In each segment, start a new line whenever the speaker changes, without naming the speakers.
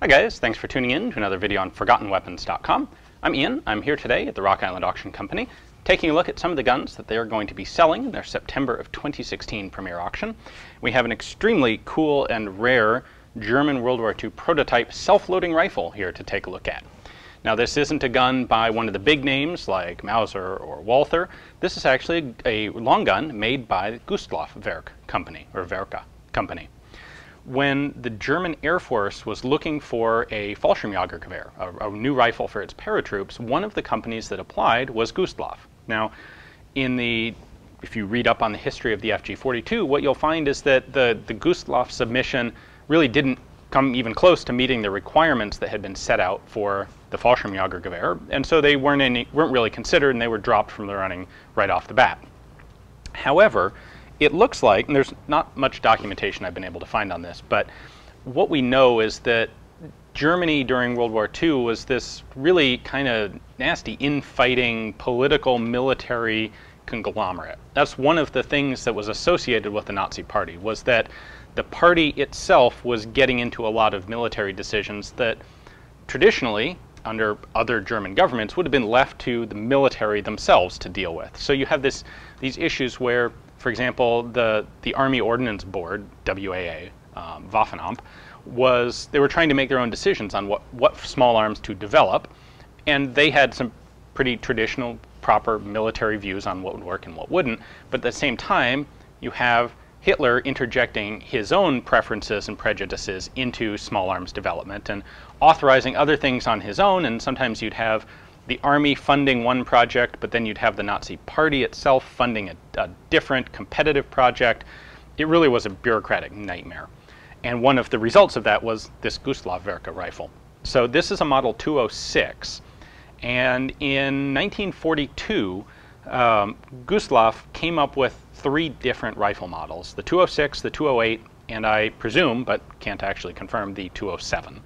Hi guys, thanks for tuning in to another video on ForgottenWeapons.com. I'm Ian. I'm here today at the Rock Island Auction Company, taking a look at some of the guns that they are going to be selling in their September of 2016 premiere auction. We have an extremely cool and rare German World War II prototype self-loading rifle here to take a look at. Now this isn't a gun by one of the big names like Mauser or Walther. This is actually a long gun made by Gustloff Werk Company, or Werke Company. When the German Air Force was looking for a Fallschirmjägergewehr, a new rifle for its paratroops, one of the companies that applied was Gustloff. Now, if you read up on the history of the FG-42, what you'll find is that the Gustloff submission really didn't come even close to meeting the requirements that had been set out for the Fallschirmjägergewehr, and so they weren't really considered, and they were dropped from the running right off the bat. However, it looks like, and there's not much documentation I've been able to find on this, but what we know is that Germany during World War II was this really kind of nasty infighting political military conglomerate. That's one of the things that was associated with the Nazi Party, was that the party itself was getting into a lot of military decisions that traditionally, under other German governments, would have been left to the military themselves to deal with. So you have these issues where, for example, the Army Ordnance Board, WAA, Waffenamt, they were trying to make their own decisions on what small arms to develop, and they had some pretty traditional, proper military views on what would work and what wouldn't. But at the same time, you have Hitler interjecting his own preferences and prejudices into small arms development and authorizing other things on his own, and sometimes you'd have the army funding one project, but then you'd have the Nazi Party itself funding a different competitive project. It really was a bureaucratic nightmare. And one of the results of that was this Gustloff Werke rifle. So this is a model 206, and in 1942, Gustloff came up with 3 different rifle models: the 206, the 208, and I presume, but can't actually confirm, the 207.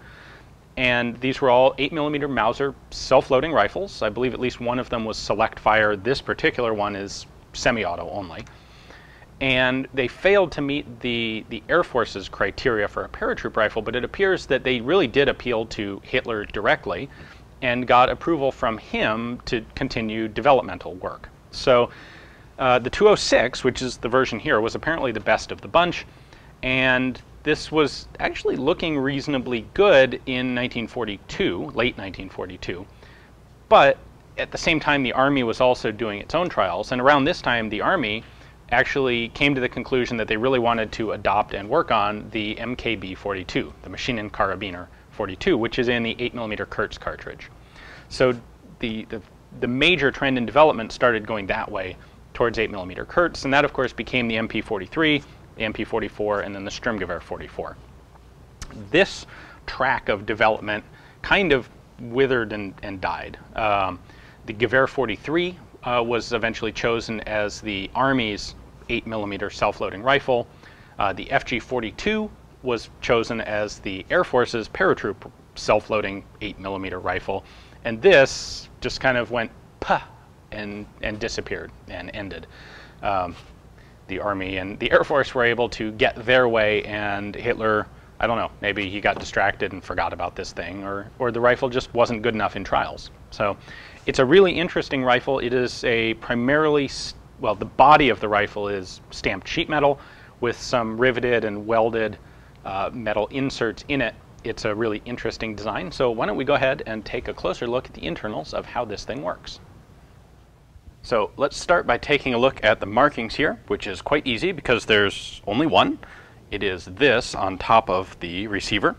And these were all 8mm Mauser self-loading rifles. I believe at least one of them was select fire. This particular one is semi-auto only. And they failed to meet the Air Force's criteria for a paratroop rifle, but it appears that they really did appeal to Hitler directly and got approval from him to continue developmental work. So the 206, which is the version here, was apparently the best of the bunch, and this was actually looking reasonably good in 1942, late 1942. But at the same time, the Army was also doing its own trials, and around this time, the Army actually came to the conclusion that they really wanted to adopt and work on the MKB-42, the Maschinen Karabiner 42, which is in the 8mm Kurz cartridge. So the major trend in development started going that way towards 8mm Kurz, and that of course became the MP-43, the MP-44, and then the Sturmgewehr 44. This track of development kind of withered and died. The Gewehr 43 was eventually chosen as the Army's 8mm self-loading rifle. The FG-42 was chosen as the Air Force's paratroop self-loading 8mm rifle, and this just kind of went puh and disappeared and ended. The Army and the Air Force were able to get their way, and Hitler, I don't know, maybe he got distracted and forgot about this thing, or the rifle just wasn't good enough in trials. So it's a really interesting rifle. It is a primarily, well, the body of the rifle is stamped sheet metal with some riveted and welded metal inserts in it. It's a really interesting design. So why don't we go ahead and take a closer look at the internals of how this thing works. So let's start by taking a look at the markings here, which is quite easy because there's only one. It is this on top of the receiver.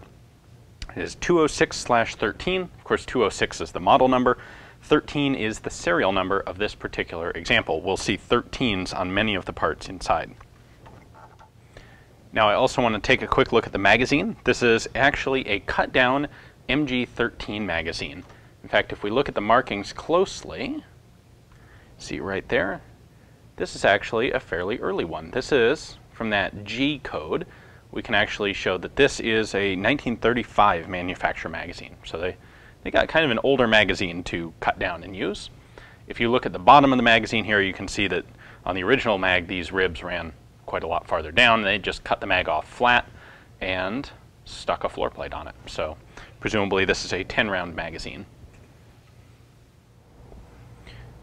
It is 206/13. Of course, 206 is the model number. 13 is the serial number of this particular example. We'll see 13s on many of the parts inside. Now I also want to take a quick look at the magazine. This is actually a cut-down MG13 magazine. In fact, if we look at the markings closely, see right there, this is actually a fairly early one. This is from that G code. We can actually show that this is a 1935 manufacture magazine. So they got kind of an older magazine to cut down and use. If you look at the bottom of the magazine here, you can see that on the original mag, these ribs ran quite a lot farther down. They just cut the mag off flat and stuck a floor plate on it. So Presumably this is a 10-round magazine.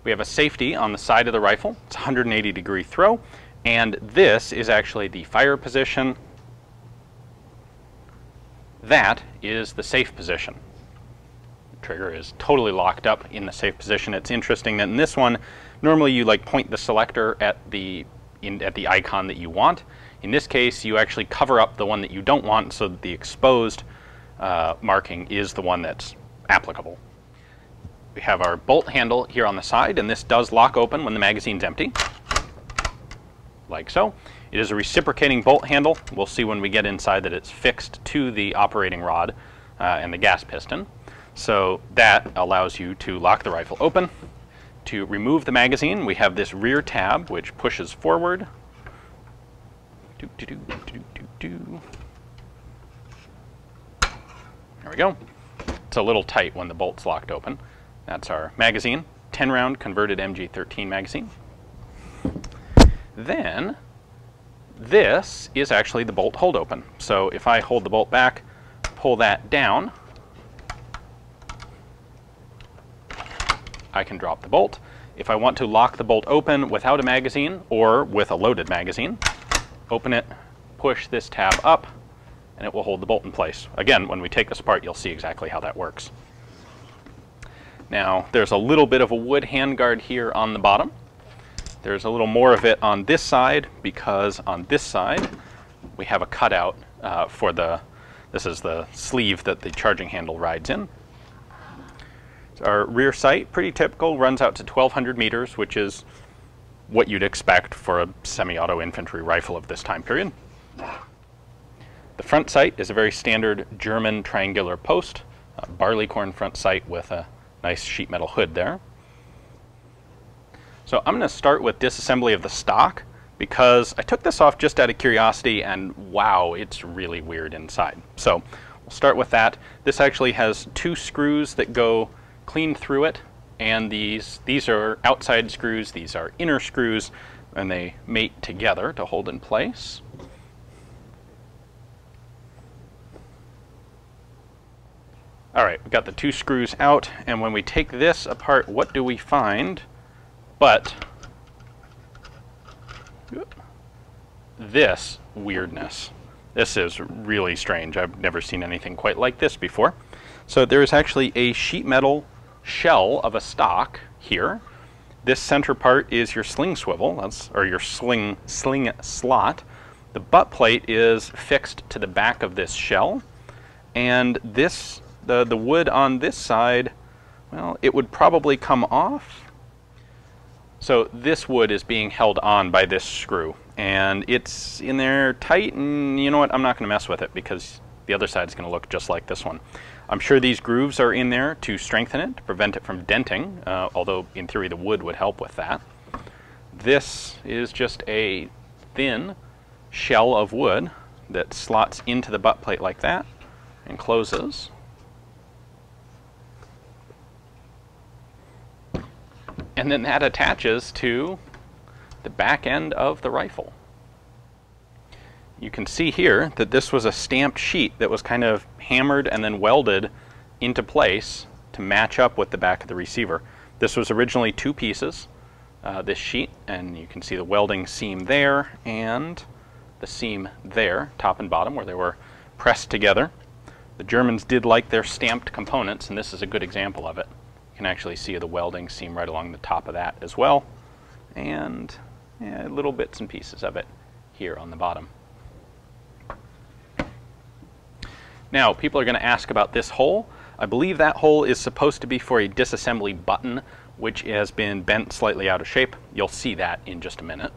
We have a safety on the side of the rifle. It's a 180-degree throw, and this is actually the fire position. That is the safe position. The trigger is totally locked up in the safe position. It's interesting that in this one, normally you like point the selector at the icon that you want. In this case, you actually cover up the one that you don't want so that the exposed marking is the one that's applicable. We have our bolt handle here on the side, and this does lock open when the magazine's empty, like so. It is a reciprocating bolt handle. We'll see when we get inside that it's fixed to the operating rod and the gas piston. So that allows you to lock the rifle open. To remove the magazine, we have this rear tab which pushes forward. There we go. It's a little tight when the bolt's locked open. That's our magazine, 10-round converted MG13 magazine. Then this is actually the bolt hold open. So if I hold the bolt back, pull that down, I can drop the bolt. If I want to lock the bolt open without a magazine or with a loaded magazine, open it, push this tab up, and it will hold the bolt in place. Again, when we take this apart, you'll see exactly how that works. Now, there's a little bit of a wood handguard here on the bottom. There's a little more of it on this side because on this side we have a cutout for this is the sleeve that the charging handle rides in. So our rear sight, pretty typical, runs out to 1,200 meters, which is what you'd expect for a semi-auto infantry rifle of this time period. The front sight is a very standard German triangular post, a barleycorn front sight with a nice sheet metal hood there. So I'm going to start with disassembly of the stock because I took this off just out of curiosity, and wow, it's really weird inside. So we'll start with that. This actually has 2 screws that go clean through it, and these are outside screws, these are inner screws, and they mate together to hold in place. All right, we've got the 2 screws out, and when we take this apart, what do we find but this weirdness? This is really strange. I've never seen anything quite like this before. So there is actually a sheet metal shell of a stock here. This center part is your sling swivel, or your sling slot. The butt plate is fixed to the back of this shell, and this the wood on this side, well, it would probably come off. So this wood is being held on by this screw, and it's in there tight, and you know what, I'm not going to mess with it because the other side is going to look just like this one. I'm sure these grooves are in there to strengthen it, to prevent it from denting, although in theory the wood would help with that. This is just a thin shell of wood that slots into the butt plate like that and closes. And then that attaches to the back end of the rifle. You can see here that this was a stamped sheet that was kind of hammered and then welded into place to match up with the back of the receiver. This was originally 2 pieces, this sheet, and you can see the welding seam there and the seam there, top and bottom, where they were pressed together. The Germans did like their stamped components, and this is a good example of it. You can actually see the welding seam right along the top of that as well, and little bits and pieces of it here on the bottom. Now, people are going to ask about this hole. I believe that hole is supposed to be for a disassembly button, which has been bent slightly out of shape. You'll see that in just a minute.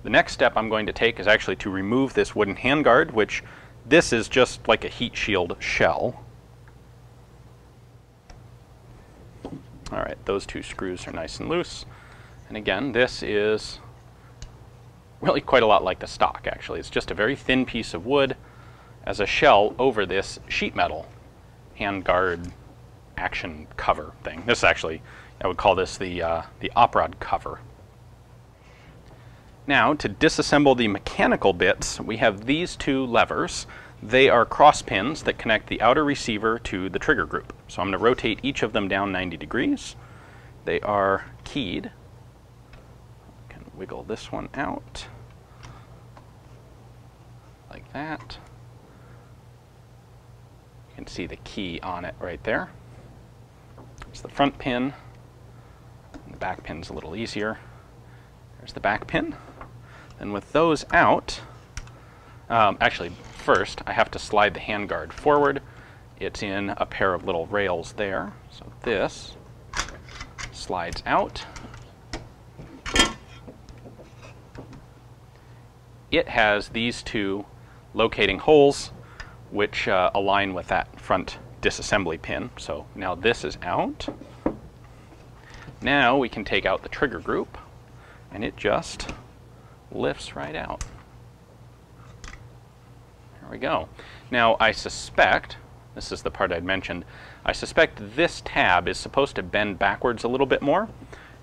The next step I'm going to take is actually to remove this wooden handguard, which this is just like a heat shield shell. All right, those 2 screws are nice and loose. And again, this is really quite a lot like the stock, actually. It's just a very thin piece of wood as a shell over this sheet metal handguard action cover thing. This actually, I would call this the op rod cover. Now, to disassemble the mechanical bits, we have these 2 levers. they are cross pins that connect the outer receiver to the trigger group. So I'm going to rotate each of them down 90 degrees. They are keyed. I can wiggle this one out like that. You can see the key on it right there. It's the front pin. And the back pin's a little easier. There's the back pin. And with those out, actually first I have to slide the handguard forward. It's in a pair of little rails there. So this slides out. It has these two locating holes which align with that front disassembly pin. So now this is out. Now we can take out the trigger group and it just lifts right out. There we go. Now I suspect, this is the part I'd mentioned, I suspect this tab is supposed to bend backwards a little bit more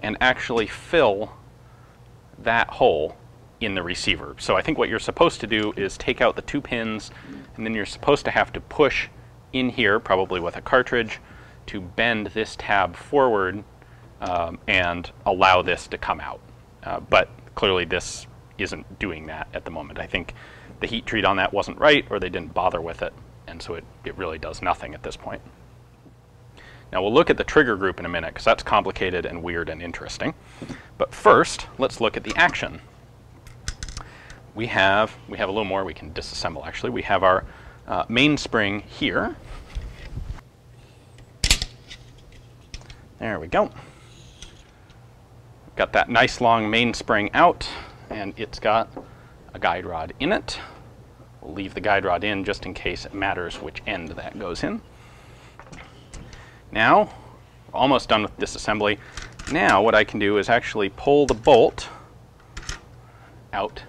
and actually fill that hole in the receiver. So I think what you're supposed to do is take out the two pins, and then you're supposed to have to push in here, probably with a cartridge, to bend this tab forward and allow this to come out. But clearly this isn't doing that at the moment. I think the heat treat on that wasn't right, or they didn't bother with it, and so it really does nothing at this point. Now we'll look at the trigger group in a minute, because that's complicated and weird and interesting. But first, let's look at the action. We have a little more we can disassemble, actually. We have our mainspring here. There we go. Got that nice long mainspring out, and it's got a guide rod in it. We'll leave the guide rod in just in case it matters which end that goes in. Now, we're almost done with disassembly. Now what I can do is actually pull the bolt out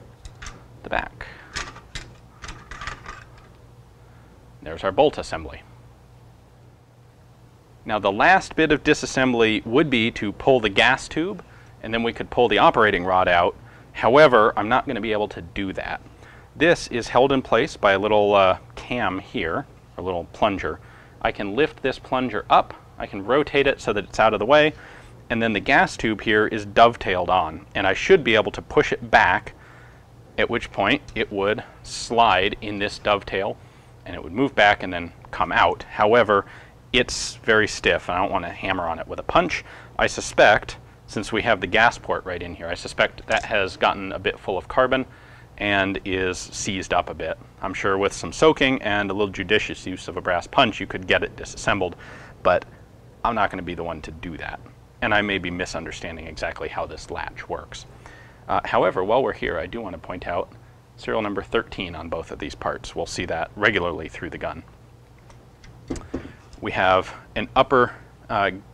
the back. There's our bolt assembly. Now the last bit of disassembly would be to pull the gas tube, and then we could pull the operating rod out. However, I'm not going to be able to do that. This is held in place by a little cam here, a little plunger. I can lift this plunger up, I can rotate it so that it's out of the way, and then the gas tube here is dovetailed on, and I should be able to push it back, at which point it would slide in this dovetail and it would move back and then come out. However, it's very stiff and I don't want to hammer on it with a punch. I suspect, since we have the gas port right in here, I suspect that has gotten a bit full of carbon and is seized up a bit. I'm sure with some soaking and a little judicious use of a brass punch you could get it disassembled, but I'm not going to be the one to do that. And I may be misunderstanding exactly how this latch works. However, while we're here, I do want to point out serial number 13 on both of these parts. We'll see that regularly through the gun. We have an upper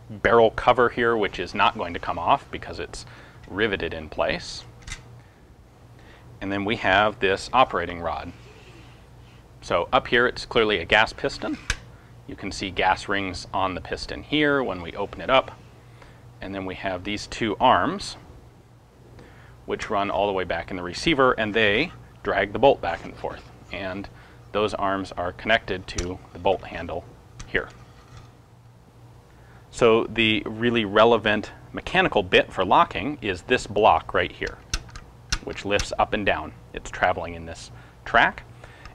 barrel cover here, which is not going to come off because it's riveted in place. And then we have this operating rod. So up here, it's clearly a gas piston. You can see gas rings on the piston here when we open it up. And then we have these two arms, which run all the way back in the receiver, and they drag the bolt back and forth. And those arms are connected to the bolt handle here. So the really relevant mechanical bit for locking is this block right here, which lifts up and down. It's traveling in this track.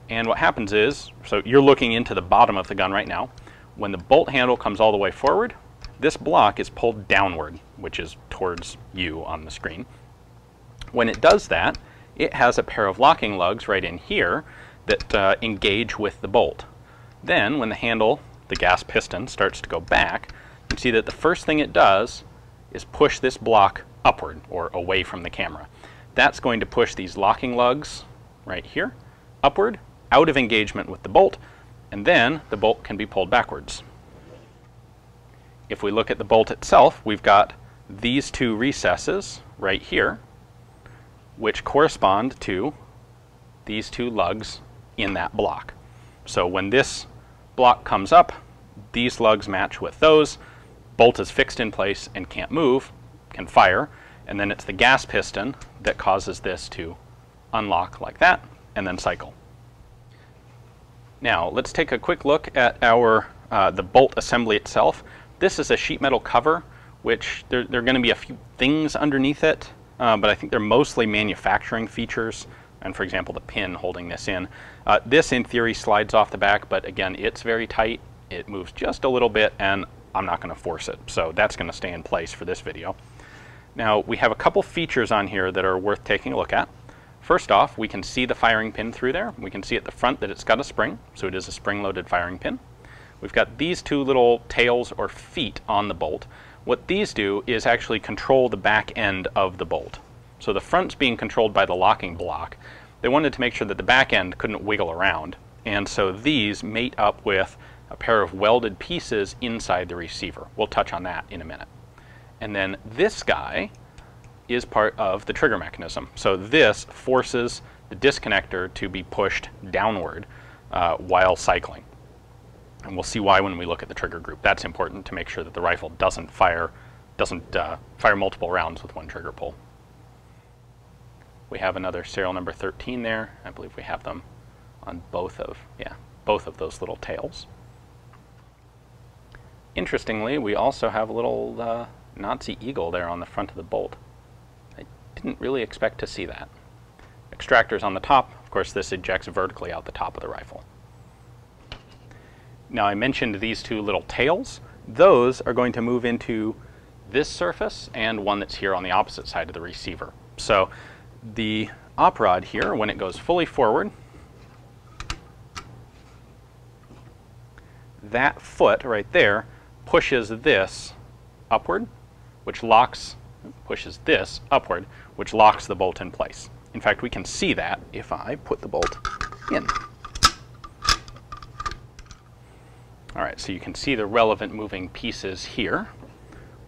And what happens is, so you're looking into the bottom of the gun right now. When the bolt handle comes all the way forward, this block is pulled downward, which is towards you on the screen. When it does that, it has a pair of locking lugs right in here that engage with the bolt. Then when the handle, the gas piston, starts to go back, you can see that the first thing it does is push this block upward or away from the camera. That's going to push these locking lugs right here upward, out of engagement with the bolt, and then the bolt can be pulled backwards. If we look at the bolt itself, we've got these two recesses right here, which correspond to these two lugs in that block. So when this block comes up, these lugs match with those, bolt is fixed in place and can't move, can fire, and then it's the gas piston that causes this to unlock like that and then cycle. Now let's take a quick look at our the bolt assembly itself. This is a sheet metal cover, which there are going to be a few things underneath it, but I think they're mostly manufacturing features. And for example, the pin holding this in. This in theory slides off the back, but again, it's very tight. It moves just a little bit, and I'm not going to force it. So that's going to stay in place for this video. Now we have a couple features on here that are worth taking a look at. First off, we can see the firing pin through there. We can see at the front that it's got a spring, so it is a spring-loaded firing pin. We've got these two little tails or feet on the bolt. What these do is actually control the back end of the bolt. So the front's being controlled by the locking block. They wanted to make sure that the back end couldn't wiggle around, and so these mate up with a pair of welded pieces inside the receiver. We'll touch on that in a minute. And then this guy is part of the trigger mechanism. So this forces the disconnector to be pushed downward while cycling. And we'll see why when we look at the trigger group. That's important to make sure that the rifle doesn't fire multiple rounds with one trigger pull. We have another serial number 13 there. I believe we have them on both of those little tails. Interestingly, we also have a little Nazi eagle there on the front of the bolt. I didn't really expect to see that. Extractors on the top. Of course, this ejects vertically out the top of the rifle. Now, I mentioned these two little tails. Those are going to move into this surface and one that's here on the opposite side of the receiver. So the op rod here, when it goes fully forward, that foot right there pushes this upward, which locks the bolt in place. In fact, we can see that if I put the bolt in. All right, so you can see the relevant moving pieces here.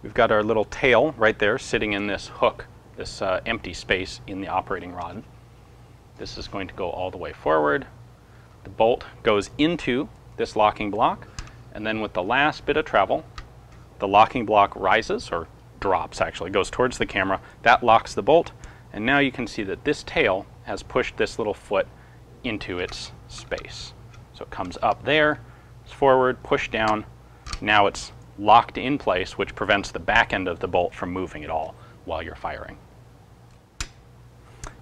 We've got our little tail right there sitting in this hook, this empty space in the operating rod. This is going to go all the way forward. The bolt goes into this locking block, and then with the last bit of travel, the locking block rises, or drops actually, goes towards the camera. That locks the bolt, and now you can see that this tail has pushed this little foot into its space. So it comes up there, it's forward, pushed down. Now it's locked in place, which prevents the back end of the bolt from moving at all while you're firing.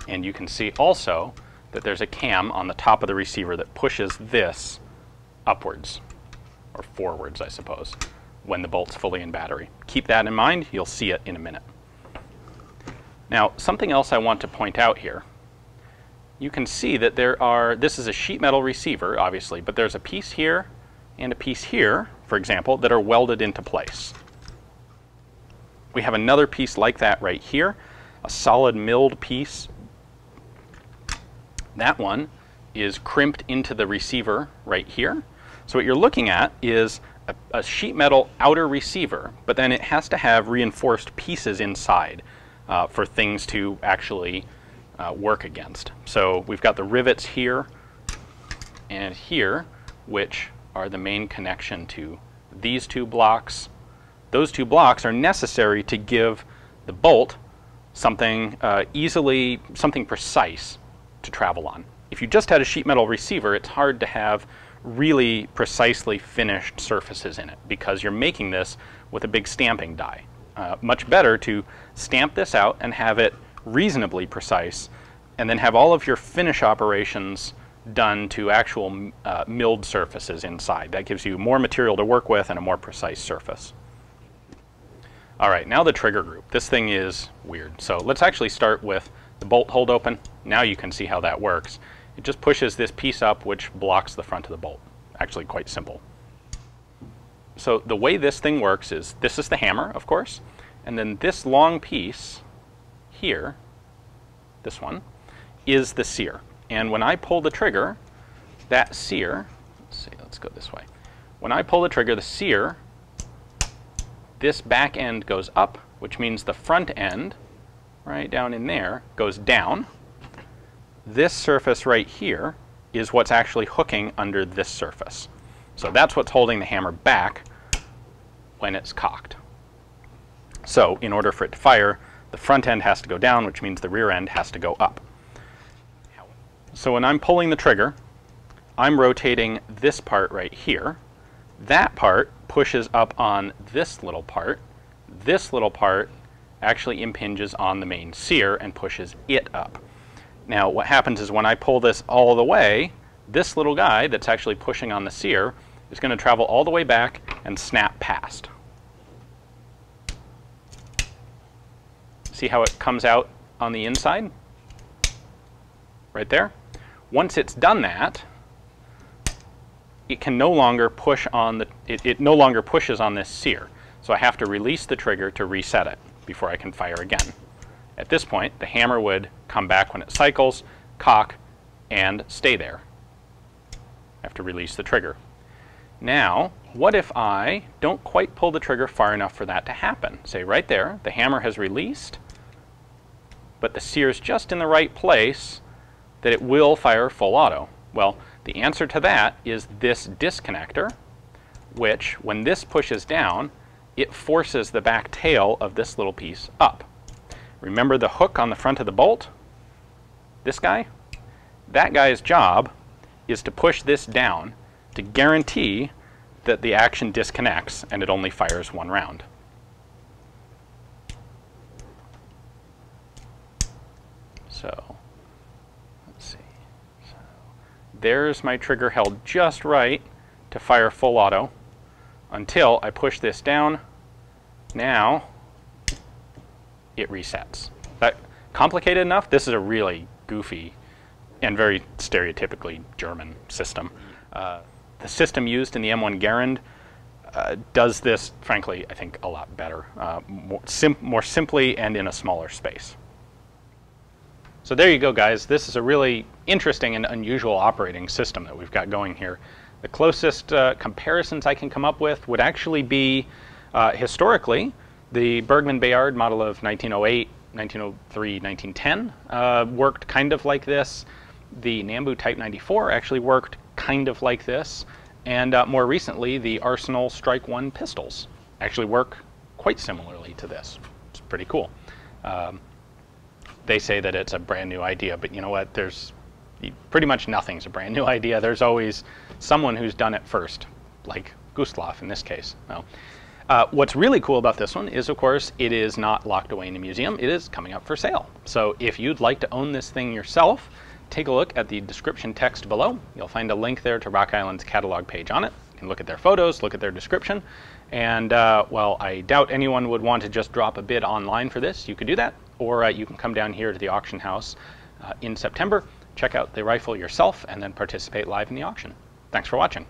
And you can see also that there's a cam on the top of the receiver that pushes this upwards, or forwards, I suppose, when the bolt's fully in battery. Keep that in mind. You'll see it in a minute. Now, something else I want to point out here. You can see that this is a sheet metal receiver, obviously, but there's a piece here and a piece here, for example, that are welded into place. We have another piece like that right here, a solid milled piece. That one is crimped into the receiver right here. So what you're looking at is a sheet metal outer receiver, but then it has to have reinforced pieces inside for things to actually work against. So we've got the rivets here and here, which are the main connection to these two blocks. Those two blocks are necessary to give the bolt something something precise to travel on. If you just had a sheet metal receiver, it's hard to have really precisely finished surfaces in it because you're making this with a big stamping die. Much better to stamp this out and have it reasonably precise, and then have all of your finish operations done to actual milled surfaces inside. That gives you more material to work with and a more precise surface. All right, now the trigger group. This thing is weird. So let's actually start with the bolt hold open. Now you can see how that works. It just pushes this piece up, which blocks the front of the bolt. Actually quite simple. So the way this thing works is, this is the hammer, of course, and then this long piece here, this one, is the sear. And when I pull the trigger, that sear, let's go this way. When I pull the trigger, the sear, this back end goes up, which means the front end, right down in there, goes down. This surface right here is what's actually hooking under this surface. So that's what's holding the hammer back when it's cocked. So in order for it to fire, the front end has to go down, which means the rear end has to go up. So when I'm pulling the trigger, I'm rotating this part right here. That part pushes up on this little part. This little part actually impinges on the main sear and pushes it up. Now what happens is when I pull this all the way, this little guy that's actually pushing on the sear is going to travel all the way back and snap past. See how it comes out on the inside? Right there. Once it's done that, it can no longer push on the, it no longer pushes on this sear. So I have to release the trigger to reset it before I can fire again. At this point, the hammer would come back when it cycles, cock, and stay there. I have to release the trigger. Now, what if I don't quite pull the trigger far enough for that to happen? Say right there, the hammer has released, but the sear's just in the right place that it will fire full auto. Well, the answer to that is this disconnector, which, when this pushes down, it forces the back tail of this little piece up. Remember the hook on the front of the bolt? This guy? That guy's job is to push this down to guarantee that the action disconnects and it only fires one round. So, let's see. So, there's my trigger held just right to fire full auto until I push this down. Now it resets. That complicated enough? This is a really goofy and very stereotypically German system. The system used in the M1 Garand does this, frankly, I think a lot better, more simply and in a smaller space. So there you go, guys. This is a really interesting and unusual operating system that we've got going here. The closest comparisons I can come up with would actually be, historically, the Bergmann-Bayard model of 1908, 1903, 1910 worked kind of like this. The Nambu Type 94 actually worked kind of like this. And more recently, the Arsenal Strike 1 pistols actually work quite similarly to this. It's pretty cool. They say that it's a brand new idea, but you know what? There's pretty much nothing's a brand new idea. There's always someone who's done it first, like Gustloff in this case. No. What's really cool about this one is, of course, it is not locked away in a museum. It is coming up for sale. So if you'd like to own this thing yourself, take a look at the description text below. You'll find a link there to Rock Island's catalog page on it. You can look at their photos, look at their description. And well, I doubt anyone would want to just drop a bid online for this. You could do that, or you can come down here to the auction house in September, check out the rifle yourself, and then participate live in the auction. Thanks for watching.